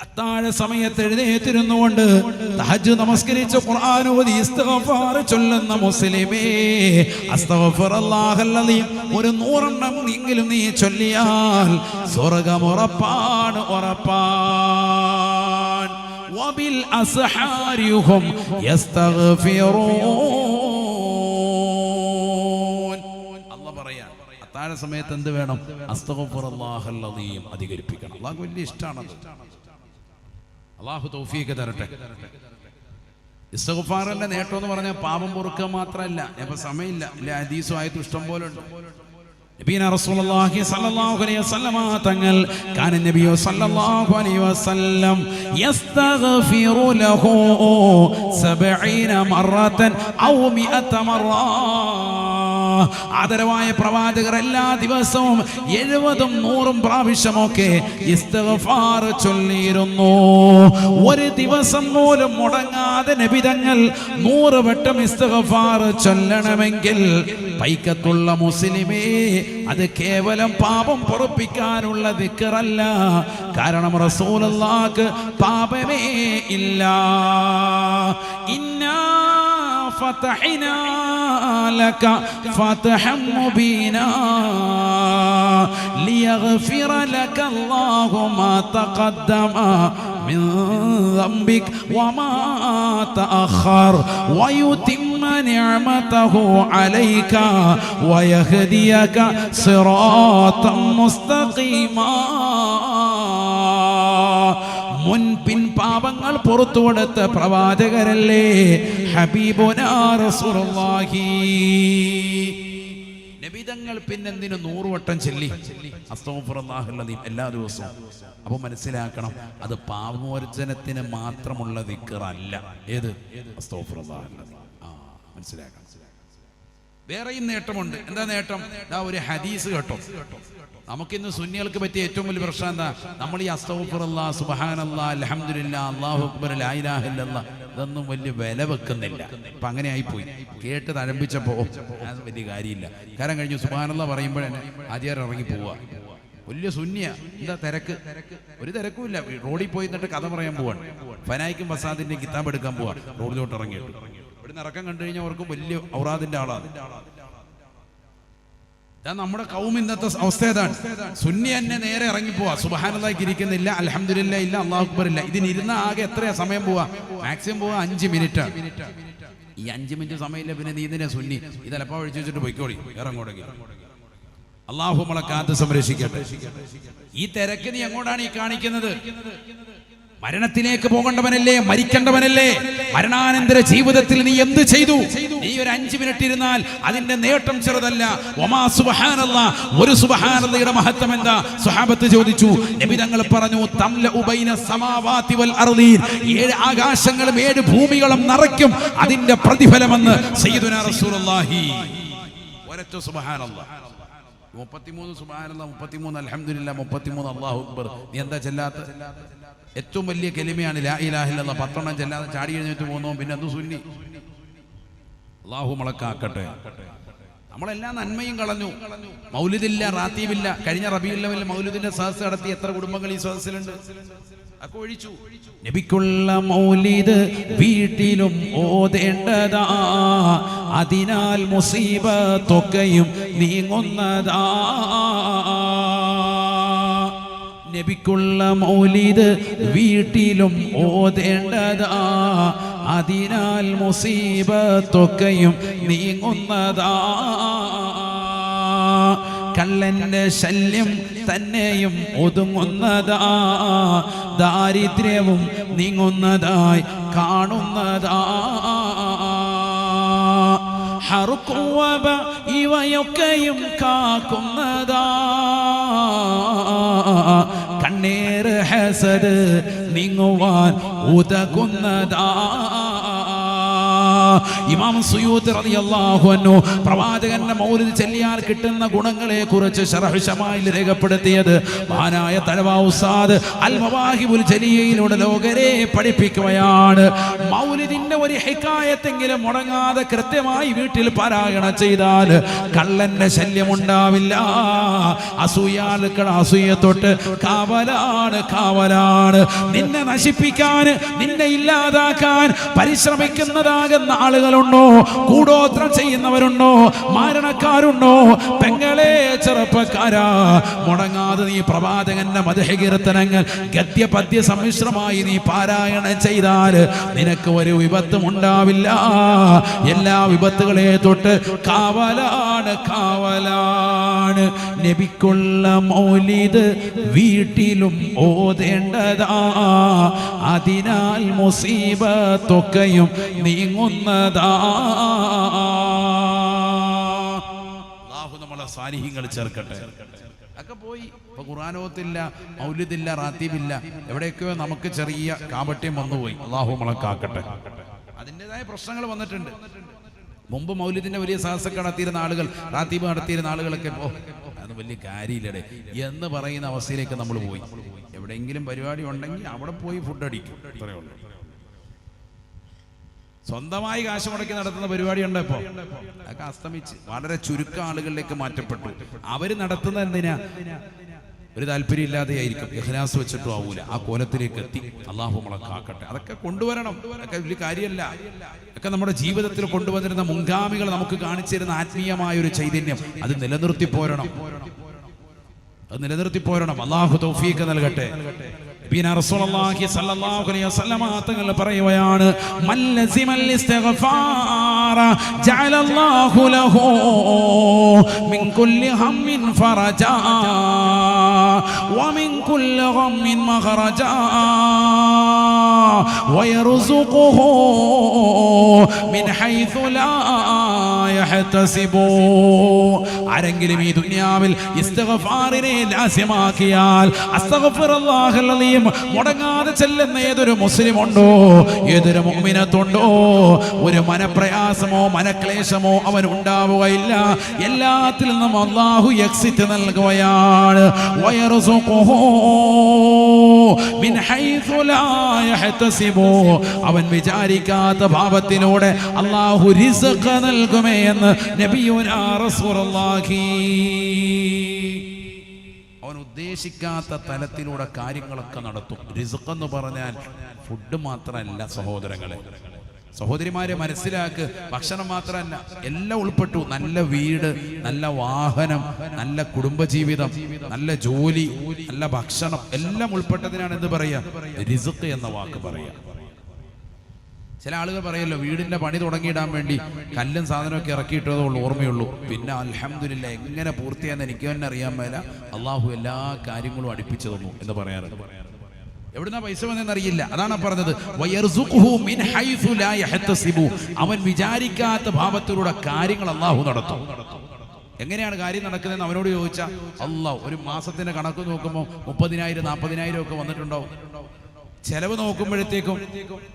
അത്താഴ സമയത്ത് എഴുന്നേറ്റിരുന്നുകൊണ്ട് തഹജ്ജുദ് നമസ്കരിച്ച് ഖുർആൻ ഓതി ഇസ്തിഗ്ഫാർ ചൊല്ലുന്ന മുസ്ലിമേ, അസ്തഗ്ഫിറുല്ലാഹൽ അലീം ഒരു 100 എണ്ണം എങ്കിലും നീ ചൊല്ലിയാൽ സ്വർഗ്ഗം ഉറപ്പാണ്. വബിൽ അസ്ഹാരിഹും യസ്തഗ്ഫിറൂൻ. അല്ലാഹു പറയാൻ അത്താഴ സമയത്ത് എന്ത് വേണം? അസ്തഗ്ഫിറുല്ലാഹൽ അലീം അധികരിപ്പിക്കണം. അല്ലാഹു വലിയ ഇഷ്ടമാണ്. അള്ളാഹു തൗഫീഖ് തരട്ടെ. ഇസ്തിഗ്ഫാറിന്റെ നേട്ടം എന്ന് പറഞ്ഞാൽ പാപം പൊറുക്കുക മാത്രമല്ല, ഇപ്പൊ സമയമില്ല, ഇല്ല ഹദീസും ആയത്തും ഇഷ്ടം പോലെ ഉണ്ട്. നബിയന റസൂലുള്ളാഹി സ്വല്ലല്ലാഹു അലൈഹി വസല്ലമ തങ്ങൾ കാന നബിയു സ്വല്ലല്ലാഹു അലൈഹി വസല്ലം യസ്തഗ്ഫിറു ലഹു 70 മറത്തൻ ഔ 100 മറ. ആദരവായ പ്രവാചകർ എല്ലാ ദിവസവും 70ഉം 100ഉം പ്രാവശ്യമൊക്കെ ഇസ്തിഗ്ഫാർ ചൊല്ലിയിരുന്നു. ഒരു ദിവസം പോലും മുടങ്ങാതെ നബി തങ്ങൾ 100 വട്ടം ഇസ്തിഗ്ഫാർ ചൊല്ലണമെങ്കിൽ പൈക്കത്തുള്ള മുസ്ലിമേ, അത് കേവലം പാപം പൊറുപ്പിക്കാനുള്ള ദിക്റല്ല. കാരണം റസൂലുള്ളാഹിക്ക് പാപമേ ഇല്ല. ഇന്നാ ഫതഹ്നാ ലക ഫതഹൻ മുബീനാ ലിയഗ്ഫിറ ലക അല്ലാഹു മാ തഖദ്ദമ മിൻ ദംബിക വമാ തഅഖർ വയുതിമ്മ നിഅമതഹു അലൈക വയഹ്ദിയക സിറാതൻ മുസ്തഖീമാ. മുൻപിൻ പാപങ്ങൾ പുറത്തു കൊടുത്ത പ്രവാചകരല്ലേ ഹബീബുനാ റസൂലുള്ളാഹി. നബിതങ്ങൾ പിന്നെന്തിനു 100 വട്ടം ചൊല്ലി അസ്തഗ്ഫിറുല്ലാഹൽ അലീം എല്ലാ ദിവസവും? അപ്പൊ മനസ്സിലാക്കണം, അത് പാപമോചനത്തിന് മാത്രമുള്ള ദിക്റല്ല. ഏത്? അസ്തഗ്ഫിറുല്ലാഹൽ അലീം. മനസ്സിലാക്കണം. വേറെയും നേട്ടമുണ്ട്. എന്താ നേട്ടം? ഒരു ഹദീസ് കേട്ടോ. നമുക്കിന്ന് സുന്നികൾക്ക് പറ്റിയ ഏറ്റവും വലിയ പ്രശ്നം എന്താ? നമ്മൾ ഈ അസ്തഗ്ഫിറുല്ലാഹ്, സുബ്ഹാനല്ലാഹ്, അൽഹംദുലില്ലാഹ്, അല്ലാഹു അക്ബർ, ലാ ഇലാഹ ഇല്ലല്ലാഹ് ഇതൊന്നും വലിയ വില വെക്കുന്നില്ല. ഇപ്പൊ അങ്ങനെ ആയിപ്പോയി. കേട്ട് തഴമ്പിച്ചപ്പോ അത് വലിയ കാര്യമില്ല. കാര്യം കഴിഞ്ഞു സുബ്ഹാനല്ലാഹ് പറയുമ്പോഴേ ആദ്യം ഇറങ്ങി പോവുക. വലിയ സുന്നിയ. എന്താ തിരക്ക്? ഒരു തിരക്കുമില്ല. റോഡിൽ പോയി എന്നിട്ട് കഥ പറയാൻ പോവാണ്. ഫനായിക്കും ഫസാദിന്റെ കിതാബ് എടുക്കാൻ പോവാ. റോഡിലോട്ട് ഇറങ്ങിയിട്ട് ഇവിടുന്ന് ഇറക്കം കണ്ടു കഴിഞ്ഞാൽ അവർക്കും വലിയ ഔറാദിന്റെ ആളാണ്. നമ്മുടെ കൗം ഇന്നത്തെ അവസ്ഥ ഏതാണ്? സുന്നി തന്നെ നേരെ ഇറങ്ങിപ്പോവാ. സുബ്ഹാനല്ലാഹ് ഇരിക്കുന്നില്ല, അൽഹംദുലില്ലാഹ് ഇല്ല, അല്ലാഹു അക്ബർ ഇല്ല. ഇതിനിരുന്ന ആകെ എത്രയാ സമയം പോവാ? മാക്സിമം പോവാ 5 മിനിറ്റ്. ഈ 5 മിനിറ്റ് സമയമില്ല. പിന്നെ നീ ഇതിനെ സുന്നി ഇതലപ്പോ ഒഴിച്ചു വെച്ചിട്ട് പോയിക്കോളി ഇറങ്ങോടെങ്കിൽ. അള്ളാഹു നമ്മളെ കാത്ത് സംരക്ഷിക്കട്ടെ. ഈ തിരക്ക് നീ എങ്ങോട്ടാണ് ഈ കാണിക്കുന്നത്? മരണത്തിലേക്ക് പോകേണ്ടവനല്ലേ, മരിക്കേണ്ടവനല്ലേ? മരണാനന്തര ജീവിതത്തിൽ നീ എന്ത് ചെയ്തു? നീ ഒരു 5 മിനിറ്റ് ഇരുന്നാൽ അതിന്റെ നേട്ടം ചെറുതല്ല. വമാ സുബ്ഹാനല്ലാഹ്, ഒരു സുബ്ഹാനല്ലാഹയുടെ മഹത്വം എന്താ? സ്വഹാബത്ത് ചോദിച്ചു. നബി തങ്ങൾ പറഞ്ഞു, തംലഉ ബൈന സമാവാതി വൽ അർളീൻ, 7 ആകാശങ്ങളും 7 ഭൂമികളും നിറയ്ക്കും അതിന്റെ പ്രതിഫലമെന്ന് സയ്യിദുനാ റസൂലുള്ളാഹി. ഒരൊറ്റ സുബ്ഹാനല്ലാഹ്, 33 സുബ്ഹാനല്ലാഹ്, 33 അൽഹംദുലില്ലാഹ്, 33 അല്ലാഹു അക്ബർ. നീ എന്താ ചെല്ലാത്ത? ഏറ്റവും വലിയ കലിമയാണ് ലാ ഇലാഹ ഇല്ലല്ലാഹ്. 10 എണ്ണം ചെല്ലാതെ ചാടി എഴുന്നേറ്റ് പോകുന്നു. പിന്നെ എന്ത് സുന്നി? അല്ലാഹു മളക്കാക്കട്ടെ. നമ്മളെല്ലാം നന്മയും കളഞ്ഞു. മൗലിദില്ല, റാത്തീബില്ല. കഴിഞ്ഞ റബീഉൽ അവ്വൽ മൗലിദിന്റെ സദസ്സ് നടത്തി എത്ര കുടുംബങ്ങൾ ഈ സദസ്സിലുണ്ട്? ഒക്കെ ഒഴിച്ചു. നബിക്കുള്ള മൗലിദ് വീട്ടിലും ഓതേണ്ടതാ, അതിനാൽ മുസീബത്തൊക്കെയും നീങ്ങുന്നതാ. നബിക്കുള്ള മൗലിദ് വീട്ടിലും ഓതേണ്ടതാ, അതിനാൽ മുസീബത്തൊക്കെയും നീങ്ങുന്നതാ. കള്ളന്റെ ശല്യം തന്നെയും ഒതുങ്ങുന്നതാ, ദാരിദ്ര്യവും നീങ്ങുന്നതായി കാണുന്നതാ. ഹർഖുവബ ഇവയൊക്കെയും കാക്കുന്നതാ, കണ്ണേറ് ഹസദ് നീങ്ങുവാൻ ഉതകുന്നതാ. ഇമാം സുയൂത്തി റളിയല്ലാഹു അൻഹു പ്രവാചകന്റെ മൗലിദ് ചൊല്ലിയാൽ കിട്ടുന്ന ഗുണങ്ങളെ കുറിച്ച് ശറഹ് ശമായിൽ രേഖപ്പെടുത്തിയത് മഹാനായ തഴവ ഉസ്താദ് അൽ മവാഹിബുൽ ജലിയയിലൂടെ ലോകരെ പഠിപ്പിക്കുകയാണ്. മൗലിദിന്റെ ഒരു ഹിക്കായത്തെങ്കിലും മുടങ്ങാതെ കൃത്യമായി വീട്ടിൽ പാരായണം ചെയ്താൽ കള്ളന്റെ ശല്യം ഉണ്ടാവില്ല. അസൂയാലുക്കൾ അസൂയ തൊട്ട് കാവലാണ്. നിന്നെ നശിപ്പിക്കാൻ, നിന്നെ ഇല്ലാതാക്കാൻ പരിശ്രമിക്കുന്നതാകുന്ന ആളുകളുണ്ടോ? കൂടോത്രം ചെയ്യുന്നവരുണ്ടോ? മാരണക്കാരുണ്ടോ? പെങ്ങളെ ചെറുപ്പക്കാരാ, മുടങ്ങാതെ നീ പ്രവാചകന്റെ മദ്ഹ് കീർത്തനങ്ങൾ ഗദ്യ പദ്യ സമ്മിശ്രമായി നീ പാരായണം ചെയ്താൽ നിനക്ക് ഒരു വിപത്തും ഉണ്ടാവില്ല. എല്ലാ വിപത്തുകളെ തൊട്ട് കാവലാണ്. നബിക്കുള്ള മൗലിദ് വീട്ടിലും ഓതേണ്ടതാ, അതിനാൽ മുസീബത്തൊക്കെയും നീങ്ങുന്നതാ. അല്ലാഹു നമ്മളെ സാലിഹീങ്ങൾ ചേർക്കട്ടെ. ഒക്കെ പോയി ഇപ്പൊ ഖുർആനോത്തില്ല, മൗലിദില്ല, റാത്തീബില്ല, എവിടെയൊക്കെയോ നമുക്ക് ചെറിയ കാപട്യം വന്നുപോയി. അല്ലാഹു നമ്മളെ കാക്കട്ടെ. അതിൻ്റെതായ പ്രശ്നങ്ങൾ വന്നിട്ടുണ്ട്. മുമ്പ് മൗലിദിന്റെ വലിയ സാഹസൊക്കെ നടത്തിയിരുന്ന ആളുകൾ, റാത്തീബ് നടത്തിയിരുന്ന ആളുകളൊക്കെ അത് വലിയ കാര്യമില്ലടെ എന്ന് പറയുന്ന അവസ്ഥയിലേക്ക് നമ്മൾ പോയി. എവിടെയെങ്കിലും പരിപാടി ഉണ്ടെങ്കിൽ അവിടെ പോയി ഫുഡ് അടിക്കും, അത്രയേ ഉള്ളൂ. സ്വന്തമായി കാശ് മുടക്കി നടത്തുന്ന പരിപാടി ഉണ്ട് ഇപ്പോൾ, അതൊക്കെ അസ്തമിച്ച് വളരെ ചുരുക്കം ആളുകളിലേക്ക് മാറ്റപ്പെട്ടു. അവര് നടത്തുന്നത് എന്തിനാ? ഒരു താല്പര്യം ഇല്ലാതെയായിരിക്കും, ഇഖ്ലാസ് വെച്ചിട്ടും ആവൂല. ആ കോലത്തിലേക്ക് എത്തി. അല്ലാഹു നമ്മളെ കാക്കട്ടെ. അതൊക്കെ കൊണ്ടുവരണം, അതൊക്കെ വലിയ കാര്യമല്ല. ഒക്കെ നമ്മുടെ ജീവിതത്തിൽ കൊണ്ടുവന്നിരുന്ന മുൻഗാമികൾ നമുക്ക് കാണിച്ചിരുന്ന ആത്മീയമായ ഒരു ചൈതന്യം, അത് നിലനിർത്തി പോരണം. അല്ലാഹു തൗഫീഖ് നൽകട്ടെ. റസൂലുള്ളാഹി സ്വല്ലല്ലാഹു അലൈഹി വസല്ലം തങ്ങൾ പറയുകയാണ്, മല്ലസിമൽ ഇസ്തിഗ്ഫാറ ജഅലല്ലാഹു ലഹു മിൻ കുല്ലി ഹമ്മിൻ ഫറജാ വമിൻ കുല്ലി ഗമ്മിൻ മഖറജാ വയർസുഖുഹു മിൻ ഹൈഥു ലാ യഹ്തസിബു. ആരെങ്കിലും ഈ ദുനിയാവിൽ ഇസ്തിഗ്ഫാറിനെ ലാസിമാക്കിയാൽ, അസ്തഗ്ഫിറുല്ലാഹൽ അലീം മുടങ്ങാതെ ചെല്ലുന്ന ഏതൊരു മുസ്ലിം ഉണ്ടോ, ഏതൊരു മുഅ്മിനത്തുണ്ടോ, ഒരു മനപ്രയാസമോ മനക്ലേശമോ അവൻ ഉണ്ടാവുകയില്ല. എല്ലാത്തിൽ നിന്നും അല്ലാഹു എക്സിറ്റ് നൽകുകയാണ്. വയർസുഖുഹു മിൻ ഹൈഥു ലാ യഹ്തസിബു. അവൻ വിചാരിക്കാത്ത ഭാവത്തിലൂടെ അല്ലാഹു റിസ്ഖ് നൽകുമേ എന്ന് നബിയുനാ റസൂലുള്ളാഹി. അവൻ ഉദ്ദേശിക്കാത്ത തലത്തിലൂടെ കാര്യങ്ങളൊക്കെ നടത്തും. റിസ്ഖ് എന്ന് പറഞ്ഞാൽ ഫുഡ് മാത്രമല്ല സഹോദരങ്ങളെ, സഹോദരിമാരെ മനസ്സിലാക്ക്. ഭക്ഷണം മാത്രമല്ല, എല്ലാം ഉൾപ്പെട്ടു. നല്ല വീട്, നല്ല വാഹനം, നല്ല കുടുംബജീവിതം, നല്ല ജോലി, നല്ല ഭക്ഷണം, എല്ലാം ഉൾപ്പെട്ടതിനാണ് എന്ത് പറയാ? റിസ്ഖ് എന്ന വാക്ക് പറയാ. ചില ആളുകൾ പറയല്ലോ, വീടിന്റെ പണി തുടങ്ങിയിടാൻ വേണ്ടി കല്ലും സാധനമൊക്കെ ഇറക്കിയിട്ടതേ ഉള്ളൂ ഓർമ്മയുള്ളൂ, പിന്നെ അൽഹംദുലില്ലാ എങ്ങനെ പൂർത്തിയാന്ന് എനിക്ക് തന്നെ അറിയാൻ മേല, അള്ളാഹു എല്ലാ കാര്യങ്ങളും അടുപ്പിച്ചു തന്നു എന്ന് പറയാറുണ്ട്. എവിടുന്നാ പൈസ വന്നറിയില്ല. അതാണ് പറഞ്ഞത്, വയർസുഖുഹു മിൻ ഹൈഥു ലാ യഹ്തസിബു. അവൻ വിചാരിക്കാത്ത ഭാവത്തിലൂടെ കാര്യങ്ങൾ അള്ളാഹു നടത്തും. എങ്ങനെയാണ് കാര്യം നടക്കുന്നതെന്ന് അവനോട് ചോദിച്ചാൽ, അള്ളാഹു ഒരു മാസത്തിന്റെ കണക്ക് നോക്കുമ്പോൾ 30,000 40,000 ഒക്കെ വന്നിട്ടുണ്ടാവും. ചെലവ് നോക്കുമ്പോഴത്തേക്കും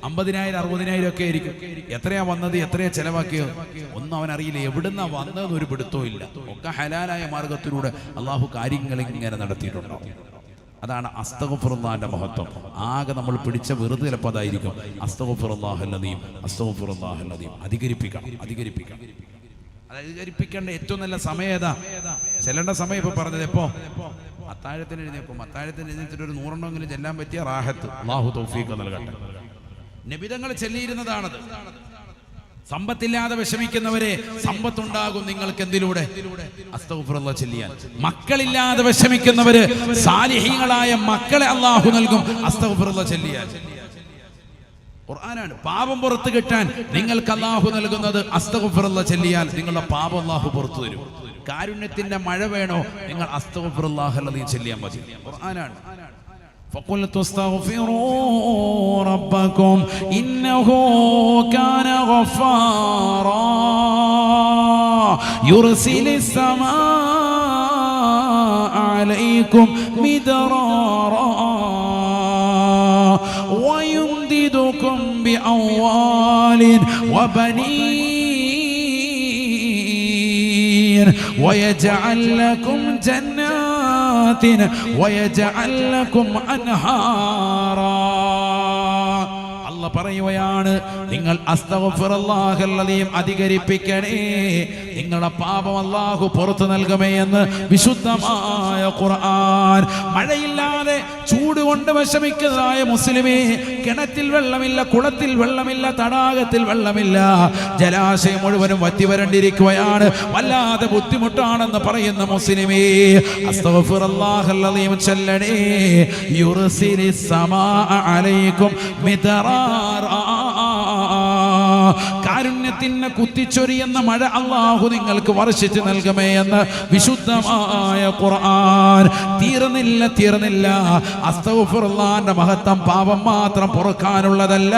50,000 60,000 ഒക്കെ ആയിരിക്കും. എത്രയാ വന്നത്, എത്രയാ ചെലവാക്കിയത് ഒന്നും അവനറിയില്ല. എവിടുന്നാ വന്നതെന്ന് ഒരു പിടുത്തവും ഇല്ല. ഒക്കെ ഹലാലായ മാർഗത്തിലൂടെ അള്ളാഹു കാര്യങ്ങൾ ഇങ്ങനെ നടത്തിയിട്ടുണ്ടോ. അതാണ് അസ്തഗ്ഫിറുല്ലാഹിന്റെ മഹത്വം. ആകെ നമ്മൾ പിടിച്ച വെറുതെ ചിലപ്പോൾ അതായിരിക്കും. അസ്തഗ്ഫിറുല്ലാഹൽ അദീം, അസ്തഗ്ഫിറുല്ലാഹൽ അദീം. അധികരിപ്പിക്കണം. അത് അധികരിപ്പിക്കേണ്ട ഏറ്റവും നല്ല സമയം ഏതാ? ചെല്ലേണ്ട സമയം ഇപ്പൊ പറഞ്ഞത് എപ്പോ? അത്താഴത്തിന് എഴുന്നേക്കും. അത്താഴത്തിന് എഴുന്നേറ്റിട്ട് ഒരു 100 എണ്ണമെങ്കിലും ചെല്ലാൻ പറ്റിയ റാഹത്ത്. അല്ലാഹു തൗഫീഖ് നൽകട്ടെ. നബിതങ്ങൾ ചെല്ലിയിരുന്നതാണത്. സമ്പത്തില്ലാതെ വിഷമിക്കുന്നവരെ, സമ്പത്തുണ്ടാകും നിങ്ങൾക്ക് എന്തിലൂടെ? അസ്തഗ്ഫിറുല്ലാഹ് ചൊല്ലിയാൽ. മക്കളില്ലാതെ വിഷമിക്കുന്നവര്, സാലിഹീങ്ങളായ മക്കളെ അല്ലാഹു നൽകും അസ്തഗ്ഫിറുല്ലാഹ് ചൊല്ലിയാൽ. ഖുർആനാണ്. പാപം പുറത്തു കിട്ടാൻ നിങ്ങൾക്ക് അല്ലാഹു നൽകുന്നത് അസ്തഗ്ഫിറുല്ലാഹ് ചൊല്ലിയാൽ നിങ്ങളുടെ പാപം അല്ലാഹു പുറത്തു തരും. കാരുണ്യത്തിന്റെ മഴ വേണോ, നിങ്ങൾ അസ്തഗ്ഫിറുല്ലാഹൽ അദീം ചൊല്ലിയാൽ മതി. ഖുർആനാണ്. فقلت استغفروا ربكم إنه كان غفارا يرسل السماء عليكم مدرارا ويمددكم بأموال أموال وبنين ويجعل لكم جنات ويجعل لكم أنهارا. പറയുകയാണ്, നിങ്ങൾ അസ്തഗ്ഫിറുല്ലാഹല്ലദീം അധികരിപ്പിക്കണേ, നിങ്ങളുടെ പാപം അല്ലാഹു പുറത്തു നൽകുമേ എന്ന് വിശുദ്ധമായ ഖുർആൻ. മഴയില്ലാതെ ചൂട് കൊണ്ട് വിഷമിക്കുന്നതായ മുസ്ലിമേ, കിണറ്റിൽ വെള്ളമില്ല, കുളത്തിൽ വെള്ളമില്ല, തടാകത്തിൽ വെള്ളമില്ല, ജലാശയം മുഴുവനും വറ്റി വരണ്ടിരിക്കുകയാണ്, വല്ലാതെ ബുദ്ധിമുട്ടാണെന്ന് പറയുന്ന മുസ്ലിമേ, അസ്തഗ്ഫിറുല്ലാഹല്ലദീം ചൊല്ലണേ. യുർസിലിസ് സമാഅ അലൈക്കും മിദ്റാ, കാരുണ്യത്തിന് കുത്തിച്ചൊരിയുന്ന മഴ അല്ലാഹു നിങ്ങൾക്ക് വർഷിച്ചു നൽകുമേ എന്ന് വിശുദ്ധമായ ഖുർആൻ. തീർന്നില്ല. അസ്തഗ്ഫിറുല്ലാഹിന്റെ മഹത്വം പാപം മാത്രം പൊറുക്കാനുള്ളതല്ല.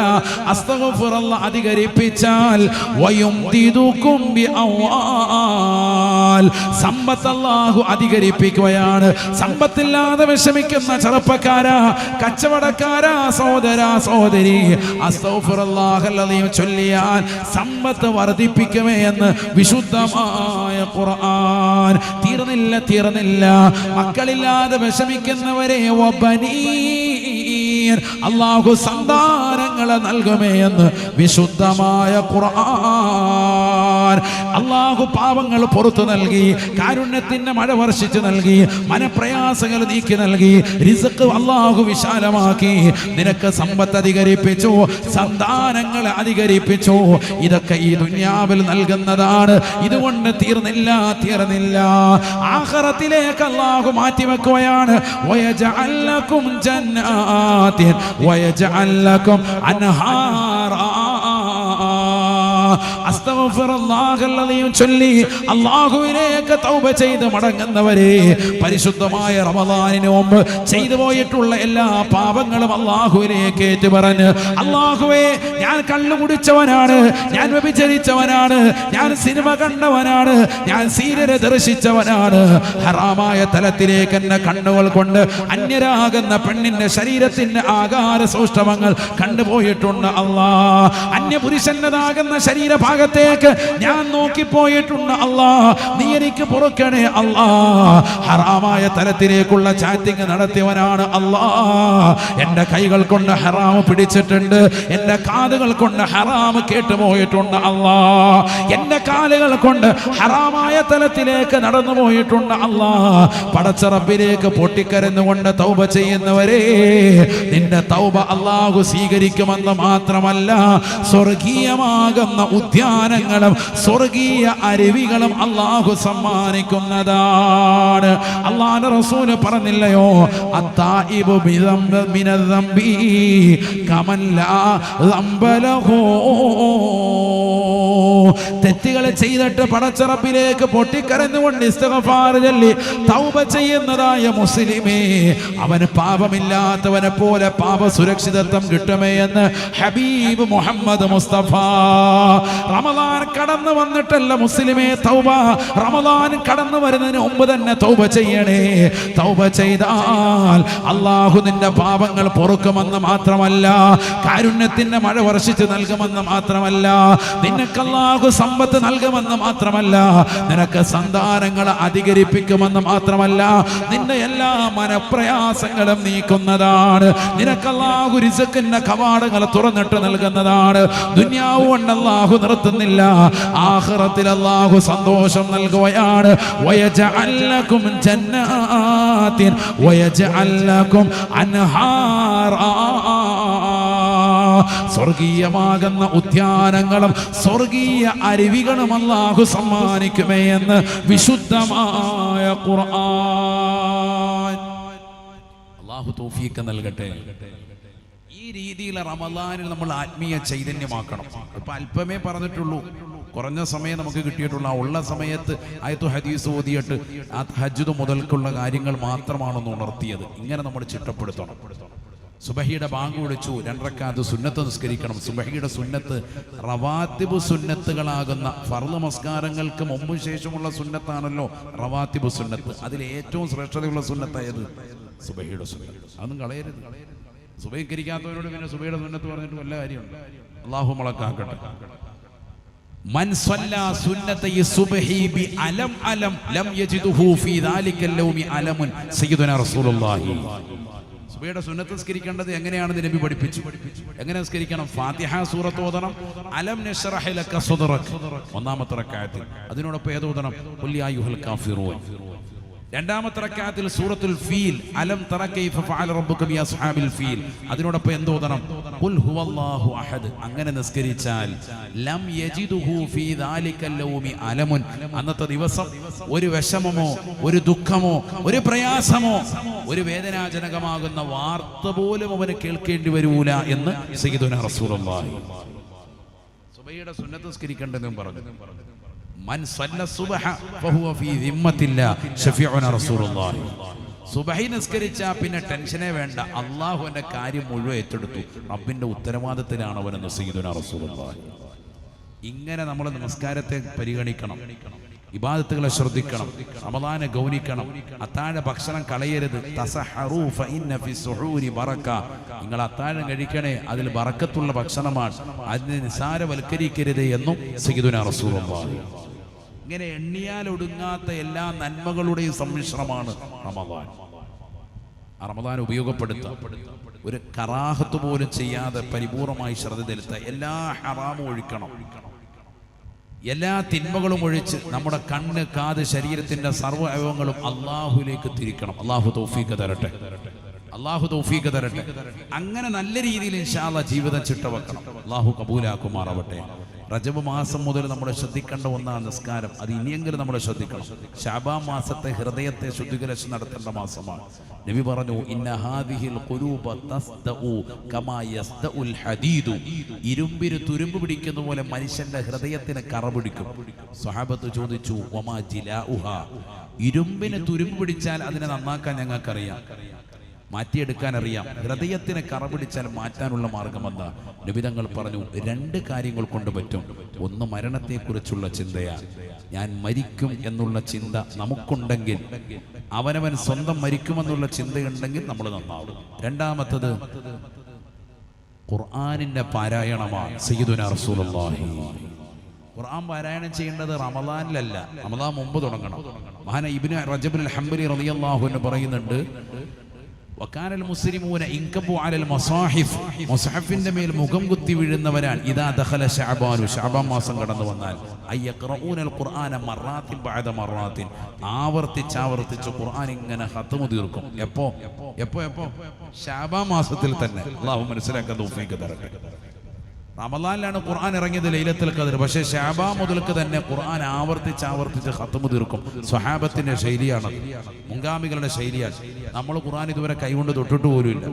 അസ്തഗ്ഫിറുല്ലാഹ് അധികരിപ്പിച്ചാൽ വയുംദിദുകും ബിഅംവാൽ, സമ്പത്ത് അല്ലാഹു അധികരിപ്പിക്കുകയാണ്. സമ്പത്തില്ലാതെ വിഷമിക്കുന്ന ചെറുപ്പക്കാരാ, കച്ചവടക്കാരാ, സഹോദരാ സഹോദരി, അസ്തഗ്ഫിറുല്ലാഹല്ലദീം ചൊല്ലിയാൽ സമ്പത്ത് വർദ്ധിപ്പിക്കുമേ എന്ന് വിശുദ്ധമായ ഖുർആൻ. തീർന്നില്ല. മക്കളില്ലാതെ വിഷമിക്കുന്നവരെ വബനീൻ, അല്ലാഹു സന്താനങ്ങളെ നൽകുമേ എന്ന് വിശുദ്ധമായ ഖുർആൻ. അല്ലാഹു പാപങ്ങൾ പുറത്തു നൽകി, കാരുണ്യത്തിന്റെ മഴ വർഷിച്ചു നൽകി, മനപ്രയാസങ്ങൾ നീക്കി നൽകി, റിസ്ക് അല്ലാഹു വിശാലമാക്കി, നിനക്ക് സമ്പത്ത് അധികരിപ്പിച്ചു, സന്താനങ്ങളെ അധികരിപ്പിച്ചു. ഇതൊക്കെ ഈ ദുനിയാവിൽ നൽകുന്നതാണ്. ഇതുകൊണ്ട് തീർന്നില്ല. ആഖിറത്തിലേക്ക് അല്ലാഹു മാറ്റിവെക്കുകയാണ്. വയജഅൽ ലക്കും ജന്നാത്തിൻ വയജഅൽ ലക്കും അൻഹാറാ. അസ്തഗ്ഫിറുല്ലാഹല്ലദീം ചൊല്ലി അല്ലാഹുവിലേക്ക് തൗബ ചെയ്ത് മടങ്ങുന്നവരെ, പരിശുദ്ധമായ റമദാനിന് മുമ്പ് ചെയ്തു പോയിട്ടുള്ള എല്ലാ പാപങ്ങളും അല്ലാഹുവിലേക്ക് ഏറ്റുപറഞ്ഞ്, അല്ലാഹുവേ, ഞാൻ കള്ളു കുടിച്ചവനാണ്, ഞാൻ വ്യഭിചരിച്ചവനാണ്, ഞാൻ സിനിമ കണ്ടവനാണ്, ഞാൻ സീരിയൽ ദർശിച്ചവനാണ്, ഹറാമായ തലത്തിലേക്ക് എന്നെ കണ്ണുകൾ കൊണ്ട് അന്യരാകുന്ന പെണ്ണിന്റെ ശരീരത്തിന്റെ ആകാര സൗഷ്ഠവങ്ങൾ കണ്ടുപോയിട്ടുണ്ട് അല്ലാ. അന്യപുരുഷൻ്റെതാകുന്ന ശരീരഭാഗത്തേക്ക് ഞാൻ നോക്കിപ്പോയിട്ടുണ്ട് അല്ലാ, നീ എനിക്ക് പൊറുക്കണേ അല്ലാ. ഹറാമായ തലത്തിലേക്കുള്ള ചാറ്റിംഗ് നടത്തിയവനാണ് അല്ലാ. എന്റെ കൈകൾ കൊണ്ട് ഹറാം പിടിച്ചിട്ടുണ്ട്, എന്റെ കാതുകൾ കൊണ്ട് ഹറാം കേട്ടുപോയിട്ടുണ്ട് അല്ലാ, എന്റെ കാലുകൾ കൊണ്ട് ഹറാമായ തലത്തിലേക്ക് നടന്നു പോയിട്ടുണ്ട് അല്ലാ. പടച്ച റബ്ബിലേക്ക് പൊട്ടിക്കരന്നുകൊണ്ട് തൗബ ചെയ്യുന്നവരെ, നിന്റെ തൗബ അല്ലാഹു സ്വീകരിക്കുമെന്ന് മാത്രമല്ല, സ്വർഗീയമാകുന്ന ഉദ്യാനങ്ങളും സ്വർഗീയ അരുവികളും അല്ലാഹു സമ്മാനിക്കുന്നതാണ്. അല്ലാഹുവിന്റെ റസൂൽ പറഞ്ഞില്ലയോ, അത്തായിബു മിനദ്ദംബി കമൻ ലാ ദംബ ലഹു. തെറ്റുകൾ ചെയ്തിട്ട് പടച്ച റബ്ബിലേക്ക് പൊട്ടിക്കരഞ്ഞുകൊണ്ട് ഇസ്തിഗ്ഫാർ ചൊല്ലി തൗബ ചെയ്യുന്നതായ മുസ്ലിമേ, അവന് പാപമില്ലാത്തവനെ പോലെ പാപ സുരക്ഷിതത്വം കിട്ടുമേ എന്ന് ഹബീബ് മുഹമ്മദ് മുസ്തഫ. റമദാൻ കടന്നു വന്നിട്ടല്ല മുസ്ലിമേ തൗബ, റമദാൻ കടന്നു വരുന്നതിന് മുമ്പ് തന്നെ തൗബ ചെയ്യണേ. തൗബ ചെയ്താൽ അല്ലാഹു നിന്റെ പാപങ്ങൾ പൊറുക്കുമെന്ന് മാത്രമല്ല, കാരുണ്യത്തിന്റെ മഴ വർഷിച്ച് നൽകുമെന്ന് മാത്രമല്ല, നിനക്ക് അല്ലാഹു സമ്പത്ത് നൽകുമെന്ന് മാത്രമല്ല, നിനക്ക് സന്താനങ്ങൾ അധികരിപ്പിക്കുമെന്ന് മാത്രമല്ല, നിന്റെ എല്ലാ മനപ്രയാസങ്ങളും നീക്കുന്നതാണ്. നിനക്ക് അല്ലാഹു റിസ്കിന്റെ കവാടങ്ങൾ തുറന്നിട്ട് നൽകുന്നതാണ്. ദുനിയാവ് കൊണ്ട് അല്ലാഹു നിർത്തുന്നില്ല, ആഖിറത്തിൽ അല്ലാഹു സന്തോഷം നൽകുകയാണ്. വയജഅൽ ലക്കും ജന്നാത്തിൻ വയജഅൽ ലക്കും അൻഹാറാ. സ്വർഗീയമാകുന്ന ഉദ്യാനങ്ങളും സ്വർഗീയ അരുവികളും അല്ലാഹു സമ്മാനിക്കുമേ എന്ന് വിശുദ്ധമായ ഖുർആൻ. അല്ലാഹു തൗഫീഖ് നൽകട്ടെ. ഈ രീതിയിൽ റമദാനിൽ നമ്മൾ ആത്മീയ ചൈതന്യമാക്കണം. ഇപ്പൊ അല്പമേ പറഞ്ഞിട്ടുള്ളൂ, കുറഞ്ഞ സമയം നമുക്ക് കിട്ടിയിട്ടുള്ള ഉള്ള സമയത്ത് ആയത്തു ഹദീസ് ഓതിയിട്ട് ആ തഹജ്ജുദ് മുതൽക്കുള്ള കാര്യങ്ങൾ മാത്രമാണെന്ന് ഉണർത്തിയത്. ഇങ്ങനെ നമ്മൾ ചിട്ടപ്പെടുത്തണം. സുബഹിയുടെ ബാങ്ക് വിളിച്ചു, 2 റക്അത്ത് സുന്നത്ത് നിസ്കരിക്കണം. സുബഹിയുടെ സുന്നത്ത് റവാത്തിബ് സുന്നത്തുകളാകുന്ന ഫർള് നമസ്കാരങ്ങൾക്ക് മുമ്പും ശേഷമുള്ള സുന്നത്താണല്ലോ റവാത്തിബ് സുന്നത്ത്. അതിൽ ഏറ്റവും ശ്രേഷ്ഠതയുള്ള സുന്നത്തായത് സുബഹിയുടെ സുന്നത്ത്. അതൊന്നും കളയരുത്. സുബഹിക്കരിക്കാത്തവരോട് പിന്നെ സുബഹിയുടെ സുന്നത്ത് പറഞ്ഞിട്ട് വല്ല കാര്യമുണ്ട്? അല്ലാഹു മുളക്കാക്കട്ടെ. മൻ സല്ലാ സുന്നത്തൈ സുബ്ഹി ബി അലം അലം ലം യജിദുഹു ഫീ ദാലികൽ ലൗമി അലമുൻ സയ്യിദുനാ റസൂലുള്ളാഹി. സുബഹിയുടെ സുന്നത്ത് നിസ്കരിക്കേണ്ടത് എങ്ങനെയാണെന്ന് നബി പഠിപ്പിച്ചു. എങ്ങനെ നിസ്കരിക്കണം? ഫാത്തിഹ സൂറത്ത് ഓതണം. അലം നശ്റഹ് ലക സദ്റക ഒന്നാമത്തെ റക്അത്തിൽ. അതിനോടൊപ്പം ഏത് ഓതണം? ഖുൽ യാ അയ്യുഹൽ കാഫിറൂൻ. രണ്ടാമത്തെ റക്അത്തിൽ സൂറത്തുൽ ഫീൽ, അലം തറ കൈഫ ഫഅല റബ്ബുക ബി അസ്ഹാബിൽ ഫീൽ. അതിനോടൊപ്പം എന്ത് ഓതണം? ഖുൽ ഹുവല്ലാഹു അഹദ്. അങ്ങനെ നിസ്കരിച്ചാൽ ലം യജിദുഹു ഫീ ദാലികൽ ലൗമി അലമുൻ, അന്നത്തെ ദിവസം ഒരു വിഷമമോ ഒരു ദുഃഖമോ ഒരു പ്രയാസമോ ഒരു വേദനാജനകമാകുന്ന വാർത്ത പോലും അവന് കേൾക്കേണ്ടി വരൂല എന്ന് സയ്യിദുനാ റസൂലുള്ളാഹി. സുബഹിയുടെ സുന്നത്ത് നിസ്കരിക്കേണ്ടതും പറഞ്ഞു. മൻ സല്ല സുബ്ഹ ഫഹുവ ഫീ ദിമ്മത്തില്ലാഹി ശഫീഉനാ റസൂലുള്ളാഹി. സുബഹി നിസ്കരിച്ച പിന്നെ ടെൻഷനേ വേണ്ട, അള്ളാഹുവിന്റെ കാര്യം മുഴുവൻ ഏറ്റെടുത്തു, റബ്ബിന്റെ ഉത്തരവാദിത്തത്തിലാണ് അവനെന്ന് സയ്യിദുനാ റസൂലുള്ളാഹി. ഇങ്ങനെ നമ്മൾ നമസ്കാരത്തെ പരിഗണിക്കണം, ഇബാദത്തുകളെ ശ്രദ്ധിക്കണം, റമദാനെ ഗൗനിക്കണം, അത്താഴ ഭക്ഷണം കളയരുത്. തസഹറൂ ഫഇന്ന ഫി സുഹൂരി ബറക. നിങ്ങൾ അത്താഴം കഴിക്കണേ, അതിൽ ബറക്കത്തുള്ള ഭക്ഷണമാണ്, അതിനെ നിസാരവൽക്കരിക്കരുത് എന്നും സയ്യിദുനാ റസൂലുള്ളാഹി. ഇങ്ങനെ എണ്ണിയാൽ ഒടുങ്ങാത്ത എല്ലാ നന്മകളുടെയും സമ്മിശ്രമാണ് റമദാൻ. ആ റമദാൻ ഉപയോഗപ്പെടുത്തുക, ഒരു കറാഹത്ത് പോലും ചെയ്യാതെ പരിപൂർണമായി ശ്രദ്ധ ചെലുത്തുക. എല്ലാ ഹറാമും ഒഴിക്കണം, എല്ലാ തിന്മകളും ഒഴിച്ച് നമ്മുടെ കണ്ണ്, കാത്, ശരീരത്തിന്റെ സർവ്വ അവയവങ്ങളും അള്ളാഹുലേക്ക് തിരിക്കണം. അള്ളാഹു തൗഫീഖ് തരട്ടെ, അള്ളാഹു തൗഫീഖ് തരട്ടെ. അങ്ങനെ നല്ല രീതിയിൽ ഇൻഷാ അല്ലാഹ് ജീവിതം ചിട്ടവെക്കണം. അള്ളാഹു കബൂലാക്കുമാറാവട്ടെ. റജബ് മാസം മുതൽ നമ്മൾ ശ്രദ്ധിക്കേണ്ട ഒന്നാണ് നിസ്കാരം. അത് ഇനിയെങ്കിലും നമ്മൾ ശ്രദ്ധിക്കണം. ശഅബാൻ മാസത്തെ ഹൃദയത്തെ ശുദ്ധീകരിച്ച് നടത്തേണ്ട മാസമാണ്. നബി പറഞ്ഞു, ഇന്ന ഹാദിഹിൽ ഖുലൂബ തസ്ദഉ കമാ യസ്ദഉൽ ഹദീദു. ഇരുമ്പിന് തുരുമ്പ് പിടിക്കുന്ന പോലെ മനുഷ്യന്റെ ഹൃദയത്തിന് കറ പിടിക്കും. സ്വഹാബത്ത് ചോദിച്ചു, വമാ ജിലാഉഹാ. ഇരുമ്പിന് തുരുമ്പ് പിടിച്ചാൽ അതിനെ നന്നാക്കാൻ ഞങ്ങൾക്കറിയാം, മാറ്റിയെടുക്കാൻ അറിയാം. ഹൃദയത്തിന് കറ പിടിച്ചാൽ മാറ്റാനുള്ള മാർഗമെന്ന് നബി തങ്ങൾ പറഞ്ഞു. രണ്ട് കാര്യങ്ങൾ കൊണ്ട് പറ്റും. ഒന്ന് മരണത്തെക്കുറിച്ചുള്ള ചിന്തയാണ്. ഞാൻ മരിക്കും എന്നുള്ള ചിന്ത നമുക്കുണ്ടെങ്കിൽ, അവനവൻ സ്വന്തം മരിക്കുമെന്നുള്ള ചിന്തയുണ്ടെങ്കിൽ നമ്മൾ നന്നാവും. രണ്ടാമത്തത് ഖുർആനിന്റെ പാരായണമാണ്. സയ്യിദുനാ റസൂലുള്ളാഹി. ഖുർആൻ പാരായണം ചെയ്യേണ്ടത് റമദാനിലല്ല, റമദാൻ മുമ്പ് തുടങ്ങണം. മഹാന ഇബ്നു റജബുൽ ഹംബലി റളിയല്ലാഹു അൻഹു പറയുന്നുണ്ട്, വകാനൽ മുസ്ലിമൂന ഇൻകബു അലൽ മസാഹിഫ്. മുസ്ഹഫിന്റെ മേൽ മുഖം കുത്തി വീഴുന്നവരാണ്. ഇദാ ദഖല ശഅബാൻ, ശഅബാൻ മാസം കടന്നു വന്നാൽ, അയ്യഖറഊനൽ ഖുർആന മറാത്തിൻ ബഅദ മറാത്തിൻ. ആവർത്തിച്ച് ഖുർആൻ ഇങ്ങനെ ഖത്മു തീർക്കും. എപ്പോ ശഅബാൻ മാസത്തിൽ തന്നെ. അല്ലാഹു മനസ്സിലാക്കാൻ തൗഫീഖ് തരട്ടെ. റമദാനിലാണ് ഖുർആൻ ഇറങ്ങിയത്, ലൈലത്തുൽ ഖദ്ർ. പക്ഷേ ശഅബാൻ മുതൽക്ക് തന്നെ ഖുർആൻ ആവർത്തിച്ച് ഖത്മു തീർക്കും. സ്വഹാബത്തിന്റെ ശൈലിയാണ്, മുൻഗാമികളുടെ ശൈലിയാണ്. നമ്മൾ ഖുർആൻ ഇതുവരെ കൈകൊണ്ട് തൊട്ടിട്ട് പോലുമില്ല.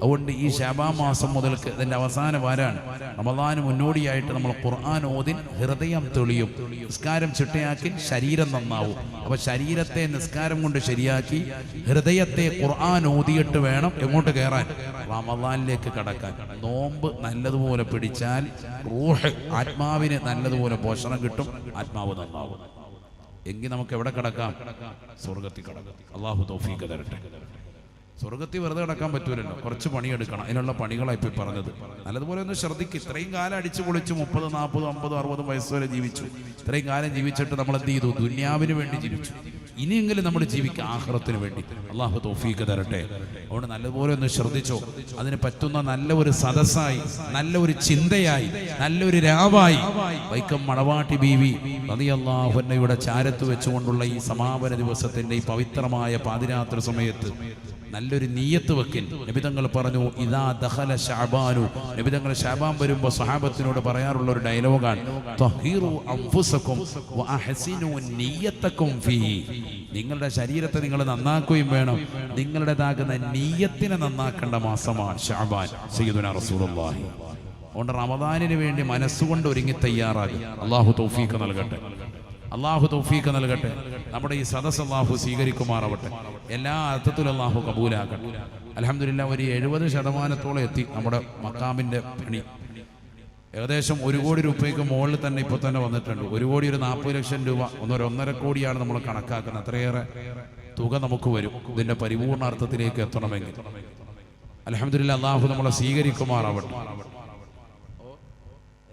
അതുകൊണ്ട് ഈ ശഅബാൻ മാസം മുതൽക്ക് ഇതിന്റെ അവസാന വാരാണ്. റമദാന് മുന്നോടിയായിട്ട് നമ്മൾ ഖുർആൻ ഓതിൻ ഹൃദയം തെളിയും. നിസ്കാരം ചിട്ടയാക്കി ശരീരം നന്നാവും. അപ്പൊ ശരീരത്തെ നിസ്കാരം കൊണ്ട് ശരിയാക്കി ഹൃദയത്തെ ഖുർആൻ ഓതിയിട്ട് വേണം എങ്ങോട്ട് കയറാൻ? റമദാനിലേക്ക് കടക്കാൻ. നോമ്പ് നല്ലതുപോലെ പിടിച്ചാൽ റൂഹ്, ആത്മാവിന് നല്ലതുപോലെ പോഷണം കിട്ടും, ആത്മാവ് നന്നാവും. എങ്കിൽ നമുക്ക് എവിടെ കിടക്കാം? സ്വർഗത്തിൽ കിടക്കാം. അള്ളാഹു തൗഫീഖ് തരട്ടെ. സ്വർഗത്തിൽ വെറുതെ കിടക്കാൻ പറ്റൂലല്ലോ, കുറച്ച് പണിയെടുക്കണം. അതിനുള്ള പണികളാണ് ഇപ്പൊ പറഞ്ഞത്. നല്ലതുപോലെ ഒന്ന് ശ്രദ്ധിക്കും. ഇത്രയും കാലം അടിച്ചു പൊളിച്ചു 30, 40, 50, 60 വയസ്സ് വരെ ജീവിച്ചു. ഇത്രയും കാലം ജീവിച്ചിട്ട് നമ്മൾ എന്ത് ചെയ്തു? ദുനിയാവിന് വേണ്ടി ജീവിച്ചു. ഇനിയെങ്കിലും നമ്മൾ ജീവിക്കുക ആഖിറത്തിന് വേണ്ടി. അള്ളാഹു തൗഫീഖ് തരട്ടെ. അതുകൊണ്ട് നല്ലതുപോലെ ഒന്ന് ശ്രദ്ധിച്ചോ. അതിന് പറ്റുന്ന നല്ല ഒരു സദസ്സായി, നല്ല ഒരു ചിന്തയായി, നല്ലൊരു രാവായി വൈക്കം മണവാട്ടി ബീവി റളിയല്ലാഹു അൻഹയുടെ ചാരത്ത് വെച്ചുകൊണ്ടുള്ള ഈ സമാപന ദിവസത്തിന്റെ ഈ പവിത്രമായ പാതിരാത്രി സമയത്ത് നല്ലൊരു നിയ്യത്ത് വെക്കിൻ. നബിതങ്ങൾ പറഞ്ഞു, ഇദാ ദഖല ശഅബാനു. നബിതങ്ങൾ ശഅബാൻ വരുമ്പോൾ സ്വഹാബത്തിനോട് പറയാറുള്ള ഒരു ഡയലോഗാണ്, തഹീറു അൻഫുസകും വഅഹ്സിനു നിയ്യതകും ഫീഹി. നിങ്ങളുടെ ശരീരത്തെ നിങ്ങൾ നന്നാക്കുകയും വേണം, നിങ്ങളുടേതാകുന്ന നിയ്യത്തിനെ നന്നാക്കേണ്ട മാസമാണ് ശഅബാൻ. സയ്യിദുനാ റസൂലുള്ളാഹി. അതുകൊണ്ട് റമദാനിന് വേണ്ടി മനസ്സുകൊണ്ട് ഒരുങ്ങി തയ്യാറാകും. അല്ലാഹു തൗഫീഖ് നൽകട്ടെ, അള്ളാഹു തൗഫീഖ് നൽകട്ടെ. നമ്മുടെ ഈ സദസ്സ് അള്ളാഹു സ്വീകരിക്കുമാറാവട്ടെ. എല്ലാ അർത്ഥത്തിലും അള്ളാഹു കബൂലാക്കട്ടെ. അൽഹംദുലില്ലാഹ്, ഒരു 70% എത്തി നമ്മുടെ മക്കാമിന്റെ പണി. ഏകദേശം 1 കോടി രൂപയ്ക്ക് മുകളിൽ തന്നെ ഇപ്പോൾ തന്നെ വന്നിട്ടുണ്ട്. 1 കോടി 40 ലക്ഷം രൂപ, 1.5 കോടിയാണ് നമ്മൾ കണക്കാക്കുന്നത്. അത്രയേറെ തുക നമുക്ക് വരും ഇതിന്റെ പരിപൂർണ അർത്ഥത്തിലേക്ക് എത്തണമെങ്കിൽ. അൽഹംദുലില്ലാഹ് അള്ളാഹു നമ്മളെ സ്വീകരിക്കുമാറാവട്ടെ.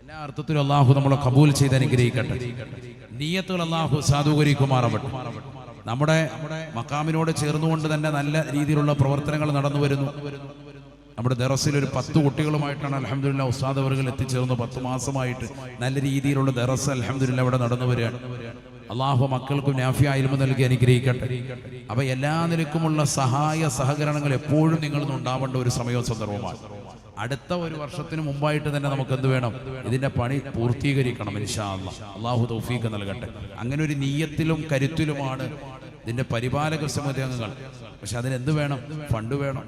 എല്ലാ അർത്ഥത്തിലും അള്ളാഹു നമ്മളെ കബൂൽ ചെയ്ത് അനുഗ്രഹിക്കട്ടെ. നിയ്യത്തുകൾ അള്ളാഹു സാധൂകരിക്കുമാറാവട്ടെ. നമ്മുടെ മക്കാമിനോട് ചേർന്നുകൊണ്ട് തന്നെ നല്ല രീതിയിലുള്ള പ്രവർത്തനങ്ങൾ നടന്നു വരുന്നു. നമ്മുടെ ദറസിൽ ഒരു 10 കുട്ടികളുമായിട്ടാണ് അൽഹംദുലില്ലാഹ് ഉസ്താദ് അവர்கள் എത്തിച്ചേർന്നു. 10 മാസമായിട്ട് നല്ല രീതിയിലുള്ള ദറസ് അൽഹംദുലില്ലാഹ് ഇവിടെ നടന്നു വരികയാണ്. അള്ളാഹു മക്കൾക്കും നാഫിയ ഇൽമു നൽകി അനുഗ്രഹിക്കട്ടെ. അപ്പൊ എല്ലാ നിലക്കുമുള്ള സഹായ സഹകരണങ്ങൾ എപ്പോഴും നിങ്ങളിൽ നിന്നുണ്ടാവേണ്ട ഒരു സമയവും സന്ദർഭമാണ്. അടുത്ത ഒരു വർഷത്തിന് മുമ്പായിട്ട് തന്നെ നമുക്ക് എന്ത് വേണം? ഇതിന്റെ പണി പൂർത്തീകരിക്കണം ഇൻഷാ അല്ലാഹ്. അള്ളാഹു തൗഫീഖ് നൽകട്ടെ. അങ്ങനെ ഒരു നിയ്യത്തിലും കരുത്തിലുമാണ് ഇതിന്റെ പരിപാലക സമിതി അംഗങ്ങൾ. പക്ഷെ അതിനെന്ത് വേണം? ഫണ്ട് വേണം.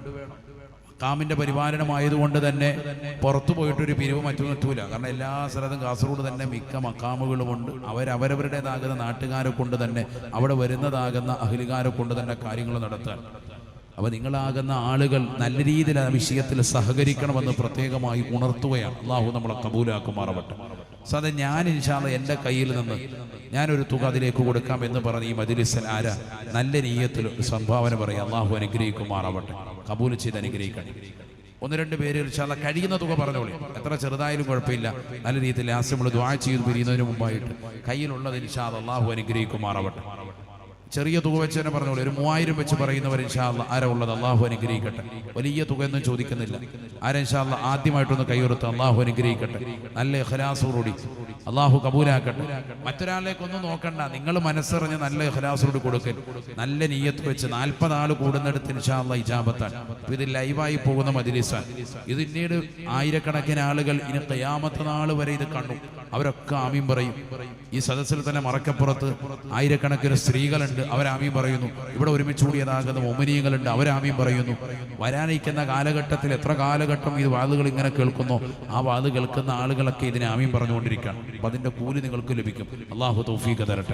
മക്കാമിന്റെ പരിപാലനമായതുകൊണ്ട് തന്നെ പുറത്തു പോയിട്ടൊരു പിരിവ് മറ്റൊന്നും എത്തൂല. കാരണം എല്ലാ സ്ഥലത്തും കാസർഗോഡ് തന്നെ മിക്ക മക്കാമുകളുമുണ്ട്. അവരവരുടേതാകുന്ന നാട്ടുകാരെ കൊണ്ട് തന്നെ അവിടെ വരുന്നതാകുന്ന അഹ്ലുകാരെ കൊണ്ട് തന്നെ കാര്യങ്ങൾ നടത്താൻ. അപ്പോൾ നിങ്ങളാകുന്ന ആളുകൾ നല്ല രീതിയിൽ ആ വിഷയത്തിൽ സഹകരിക്കണമെന്ന് പ്രത്യേകമായി ഉണർത്തുകയാണ്. അള്ളാഹു നമ്മളെ കബൂലാക്കുമാറാവട്ടെ. സാധാ ഞാൻ ഇൻഷാ അല്ലാഹ് എൻ്റെ കയ്യിൽ നിന്ന് ഞാനൊരു തുക അതിലേക്ക് കൊടുക്കാം എന്ന് പറഞ്ഞ് ഈ മജ്‌ലിസിൽ ആരാ നല്ല നിയ്യത്തിൽ സംഭാവന പറയാം. അള്ളാഹു അനുഗ്രഹിക്കുമാറാവട്ടെ. കബൂൽ ചെയ്ത് അനുഗ്രഹിക്കണം. 1-2 പേര് ഇൻഷാ അല്ലാഹ് കഴിയുന്ന തുക പറഞ്ഞോളി. എത്ര ചെറുതായാലും കുഴപ്പമില്ല. നല്ല രീതിയിൽ നമ്മൾ ദുആ ചെയ്ത് പിരിയുന്നതിന് മുമ്പായിട്ട് കയ്യിലുള്ളത് ഇൻഷാ അല്ലാഹ് അള്ളാഹു അനുഗ്രഹിക്കുമാറാവട്ടെ. ചെറിയ തുക വെച്ച് തന്നെ പറഞ്ഞോളൂ. ഒരു 3000 വെച്ച് പറയുന്നവർ ഇൻഷാ അല്ലാഹ് ആരാ ഉള്ളത്? അള്ളാഹു അനുഗ്രഹിക്കട്ടെ. വലിയ തുകയൊന്നും ചോദിക്കുന്നില്ല. ആരാ ഇൻഷാ അല്ലാഹ് ആദ്യമായിട്ടൊന്ന് കൈയുയർത്ത് അള്ളാഹു അനുഗ്രഹിക്കട്ടെ. നല്ല ഇഖ്ലാസോടുകൂടി അള്ളാഹു കബൂലാക്കട്ടെ. മറ്റൊരാളിലേക്കൊന്നും നോക്കണ്ട. നിങ്ങൾ മനസ്സറിഞ്ഞ് നല്ല ഇഖ്ലാസോട് കൊടുക്കൽ. നല്ല നിയ്യത്ത് വെച്ച് 40 ആൾ കൂടുന്നിടത്ത് ഇൻഷാ അല്ലാഹ് ഇജാബത്താണ്. ഇത് ലൈവായി പോകുന്ന മജ്‌ലിസാണ്. ഇത് പിന്നീട് ആയിരക്കണക്കിന് ആളുകൾ ഇനി ഖിയാമത്ത് നാൾ വരെ ഇത് കണ്ടു. അവരൊക്കെ ആമീൻ പറയും. ഈ സദസ്സിൽ തന്നെ മറക്കപ്പുറത്ത് ആയിരക്കണക്കിന് സ്ത്രീകളുണ്ട്. അവരാമീൻ പറയുന്നു. ഇവിടെ ഒരുമിച്ച് കൂടിയതാകുന്ന മുഅ്മിനീങ്ങളുണ്ട്. അവരാമീൻ പറയുന്നു. വരാനിരിക്കുന്ന കാലഘട്ടത്തിൽ എത്ര കാലഘട്ടം ഇത് വാളുകൾ ഇങ്ങനെ കേൾക്കുന്നോ ആ വാള് കേൾക്കുന്ന ആളുകളൊക്കെ ഇതിനെ ആമീൻ പറഞ്ഞുകൊണ്ടിരിക്കുകയാണ്. അപ്പൊ അതിന്റെ കൂലി നിങ്ങൾക്ക് ലഭിക്കും. അള്ളാഹു തൗഫീഖ് തരട്ടെ.